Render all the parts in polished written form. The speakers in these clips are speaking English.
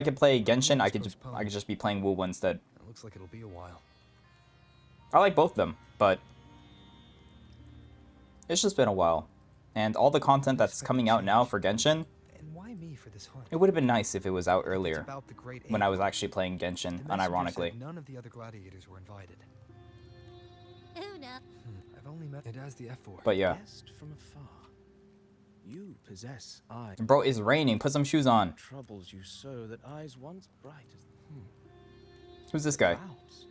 I could play Genshin, I could just be playing WUWA instead. It looks like it'll be a while. I like both of them, but it's just been a while. And all the content that's coming out now for Genshin, And why me for this hunt? it would have been nice if it was out earlier, About the great when I was Aegon. actually playing Genshin, The messenger unironically. said none of the other gladiators were invited. Who knows? I've only met it as the F4. But yeah. Guessed from afar. You possess eyes. Bro, it's raining. Put some shoes on. Troubles you so that eyes once bright as Who's this guy? clouds.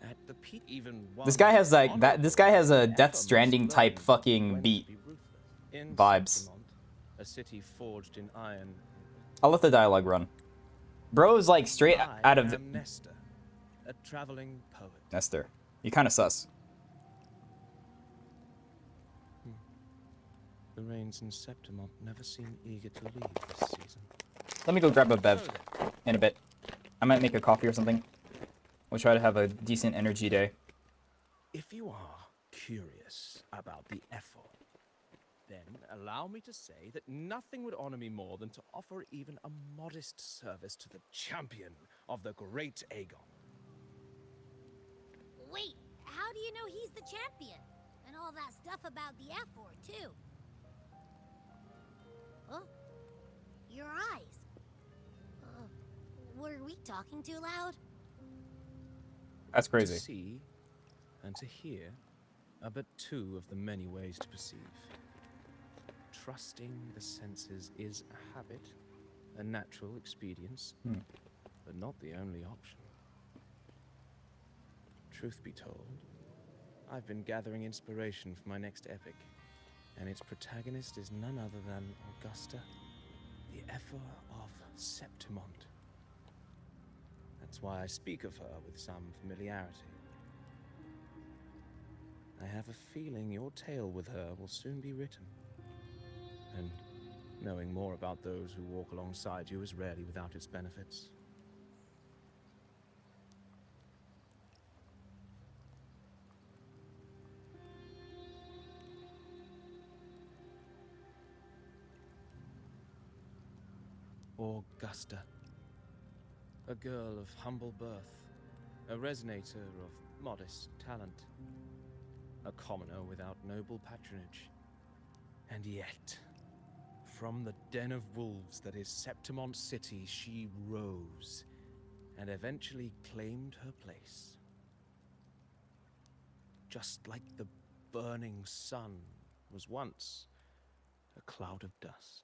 At the peak, even This guy has like that. This guy has a Death Stranding type fucking beat vibes. A city forged in iron. I'll let the dialogue run. Bro's like straight out of am Nestor, a traveling poet. Nestor. You kind of sus. The rains in Septimont never seem eager to leave this season. Let me go grab a bev in a bit. I might make a coffee or something. We'll try to have a decent energy day. If you are curious about the effort, then allow me to say that nothing would honor me more than to offer even a modest service to the champion of the great Aegon. Wait, how do you know he's the champion? And all that stuff about the F4 too? Huh? Your eyes. Were we talking too loud? That's To crazy. see and to hear are but two of the many ways to perceive. Trusting the senses is a habit, a natural expedience, but not the only option. Truth be told, I've been gathering inspiration for my next epic, and its protagonist is none other than Augusta, the Ephor of Septimont. That's why I speak of her with some familiarity. I have a feeling your tale with her will soon be written. And knowing more about those who walk alongside you is rarely without its benefits. Augusta. A girl of humble birth, a resonator of modest talent, a commoner without noble patronage. And yet, from the den of wolves that is Septimont City, she rose and eventually claimed her place. Just like the burning sun was once a cloud of dust.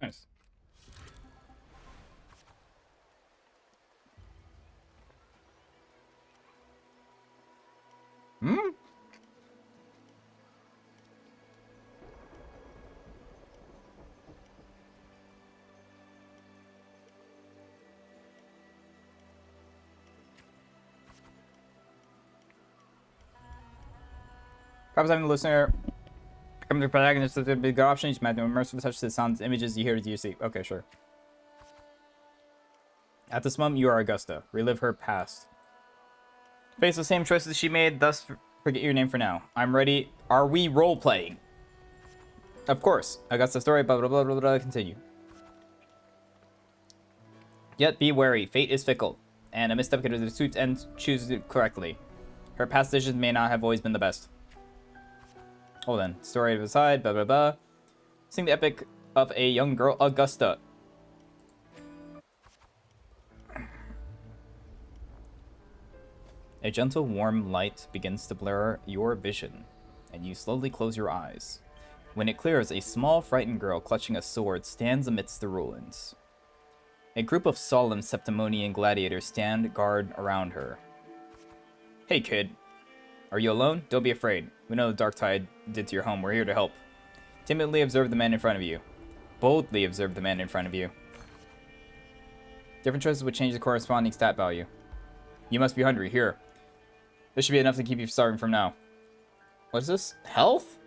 Nice. Hmm? Perhaps having the listener come to the protagonist is a big option. You might do immersive touch to the sounds, images you hear, you see. Okay, sure. At this moment, you are Augusta. Relive her past. Face the same choices she made, thus forget your name for now. I'm ready. Are we role-playing? Of course. Augusta's story, blah, blah, blah, blah, blah, continue. Yet be wary. Fate is fickle, and a misstep could suit and choose it correctly. Her past decisions may not have always been the best. Hold on. Story aside, blah, blah, blah. Sing the epic of a young girl, Augusta. A gentle, warm light begins to blur your vision, and you slowly close your eyes. When it clears, a small, frightened girl clutching a sword stands amidst the ruins. A group of solemn Septimonian gladiators stand guard around her. Hey, kid. Are you alone? Don't be afraid. We know the dark tide did to your home. We're here to help. Timidly observe the man in front of you. Boldly observe the man in front of you. Different choices would change the corresponding stat value. You must be hungry. Here. This should be enough to keep you starving from now. What is this? Health?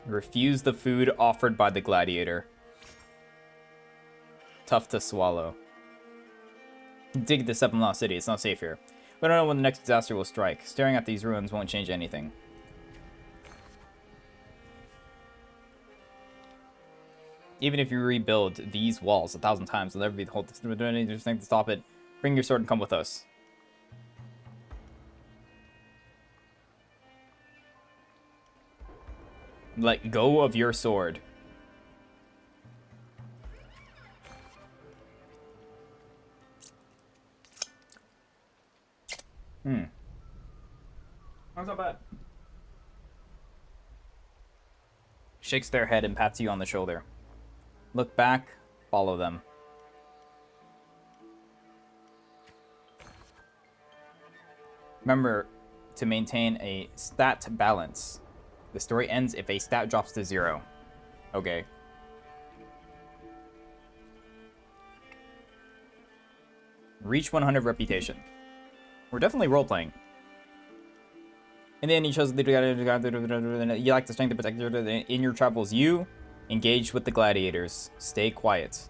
Refuse the food offered by the gladiator. Tough to swallow. Dig the Sepulveda city. It's not safe here. We don't know when the next disaster will strike. Staring at these ruins won't change anything. Even if you rebuild these walls 1,000 times, they'll never be the whole thing to stop it. Bring your sword and come with us. Let go of your sword. That's not bad. Shakes their head and pats you on the shoulder. Look back, follow them. Remember to maintain a stat balance. The story ends if a stat drops to 0. Okay. Reach 100 reputation. We're definitely role-playing. In the end, you chose you like the strength to protect in your travels. You engage with the gladiators. Stay quiet.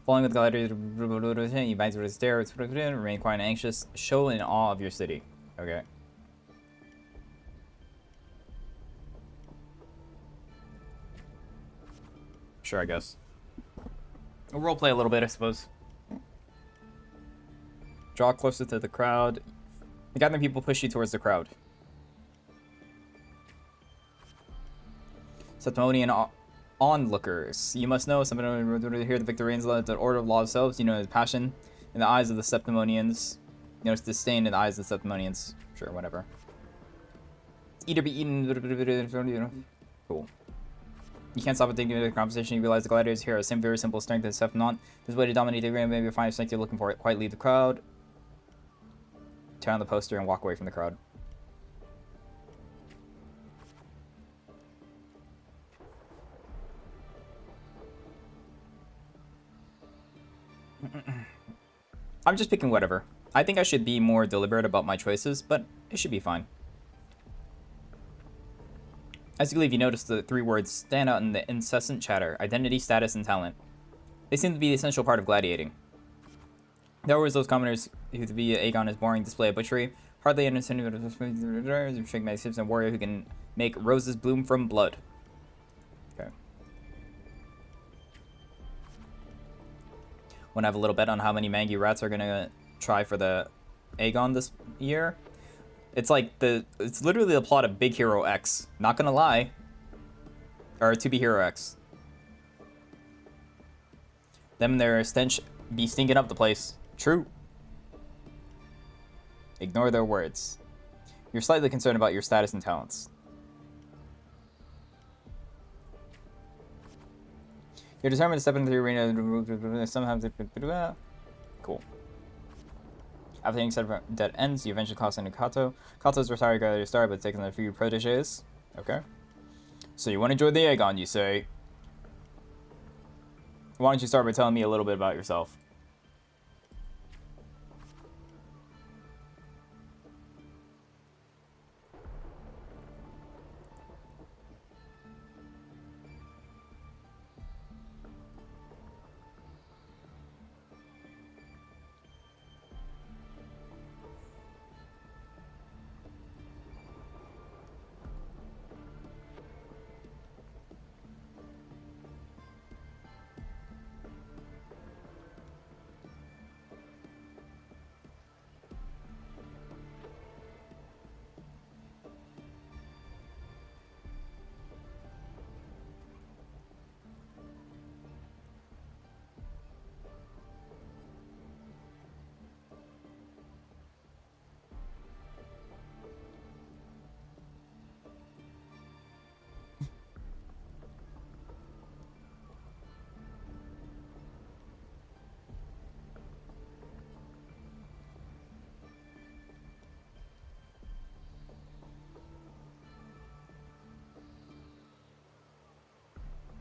Following with the gladiators, you might sort of stare, remain quiet and anxious. Show in awe of your city. Okay. Sure, I guess. We'll roleplay a little bit, I suppose. Draw closer to the crowd. The gathering people push you towards the crowd. Sepulveda onlookers. You must know, somebody hear the victorians, the order of law themselves. You know the passion in the eyes of the Sepulvedians. You notice disdain in the eyes of the Sepulvedians. Sure, whatever. Eat or be eaten. Cool. You can't stop thinking of the conversation. You realize the gladiators here are the same very simple strength as Sepulveda. This way to dominate the arena, maybe find a strength you're looking for. Quite leave the crowd. Tear on the poster and walk away from the crowd. I'm just picking whatever. I think I should be more deliberate about my choices, but it should be fine. As you leave, you notice the 3 words stand out in the incessant chatter: identity, status, and talent. They seem to be the essential part of gladiating. There are always those commoners who view Aegon as boring display of butchery, hardly understanding shake magnificent and warrior who can make roses bloom from blood. Okay. Want to have a little bet on how many mangy rats are gonna try for the Aegon this year? It's like it's literally the plot of Big Hero X. Not gonna lie. Or To Be Hero X. Them and their stench be stinking up the place. True. Ignore their words. You're slightly concerned about your status and talents. You're determined to step into the arena. Sometimes cool. After getting set dead ends, you eventually cross into Kato. Kato's retired gladiator star, but taking a few proteges. Okay. So you want to join the Aegon, you say? Why don't you start by telling me a little bit about yourself?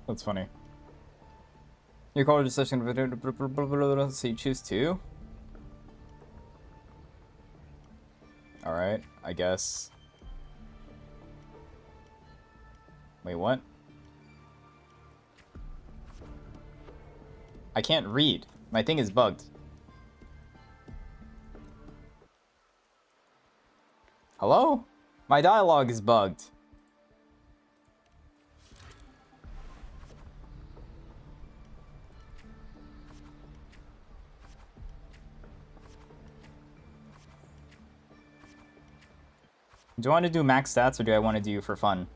That's funny. You call a decision, so you choose 2? Alright, I guess. Wait, what? I can't read. My thing is bugged. Hello? My dialogue is bugged. Do I want to do max stats or do I want to do for fun?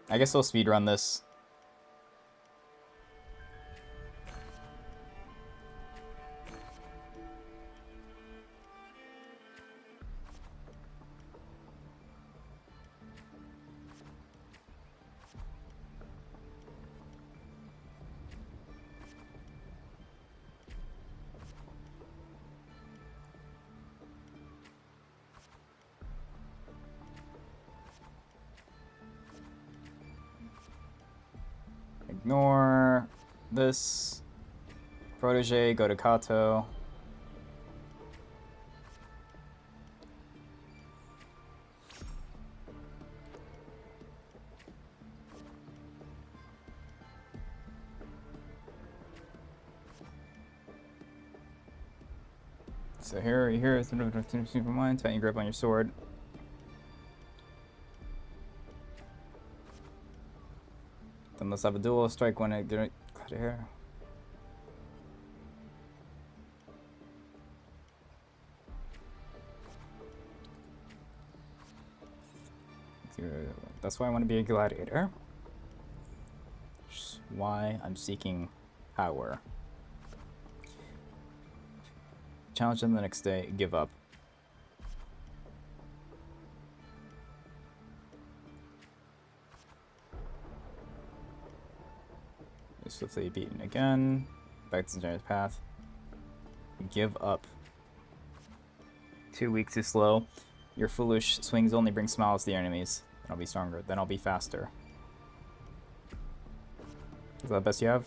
I guess we'll speedrun this. Ignore this. Protege, go to Kato. So here is the Superman. Tighten your grip on your sword. Then let's have a duel. Strike when I get it. Cut it here. That's why I want to be a gladiator. Just why I'm seeking power. Challenge them the next day. Give up. Swiftly beaten again. Back to the giant's path. Give up. Too weak, too slow. Your foolish swings only bring smiles to the enemies. Then I'll be stronger. Then I'll be faster. Is that the best you have?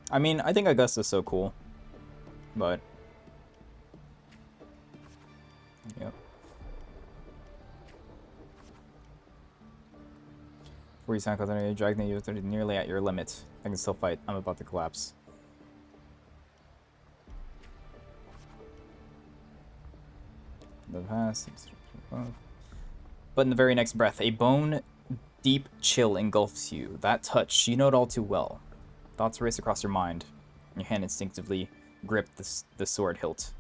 I mean, I think Augusta's so cool. But... yep. Before you sound confident, Dragon, you're nearly at your limit. I can still fight. I'm about to collapse. The past. But in the very next breath, a bone-deep chill engulfs you. That touch, you know it all too well. Thoughts race across your mind. Your hand instinctively grip the sword hilt.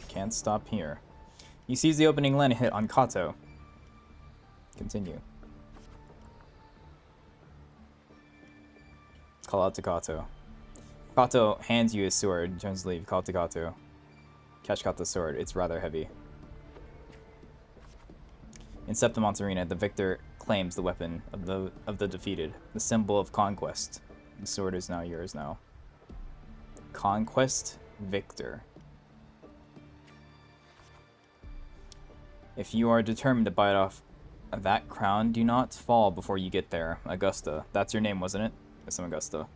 Can't stop here. You seize the opening lane and hit on Kato. Continue. Call out to Kato. Kato hands you his sword, turns to leave. Call to Kato. Catch Kato's sword. It's rather heavy. In Septimon's arena, the victor claims the weapon of the defeated, the symbol of conquest. The sword is now yours now. Conquest Victor. If you are determined to bite off that crown, do not fall before you get there. Augusta. That's your name, wasn't it? Yes, I'm Augusta.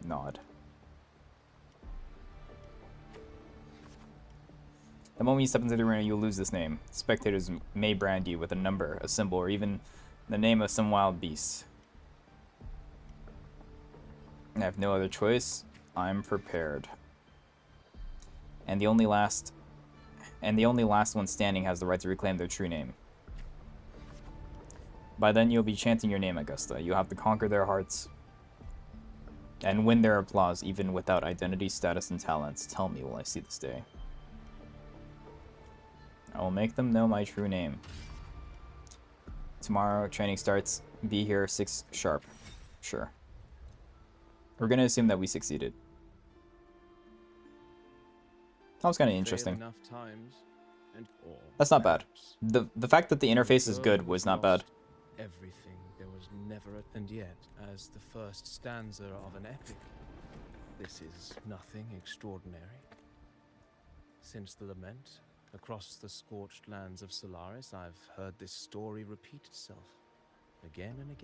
Nod. The moment you step into the arena, you'll lose this name. Spectators may brand you with a number, a symbol, or even the name of some wild beast. I have no other choice. I'm prepared. And the only last one standing has the right to reclaim their true name. By then, you'll be chanting your name, Augusta. You'll have to conquer their hearts and win their applause, even without identity, status, and talents. Tell me, will I see this day? I will make them know my true name. Tomorrow, training starts. Be here 6 sharp. Sure. We're gonna assume that we succeeded. That was kind of interesting. That's not bad. The fact that the interface is good was not bad. Everything there was never, and yet, as the first stanza of an epic, this is nothing extraordinary. Since the lament, across the scorched lands of Solaris, I've heard this story repeat itself again and again.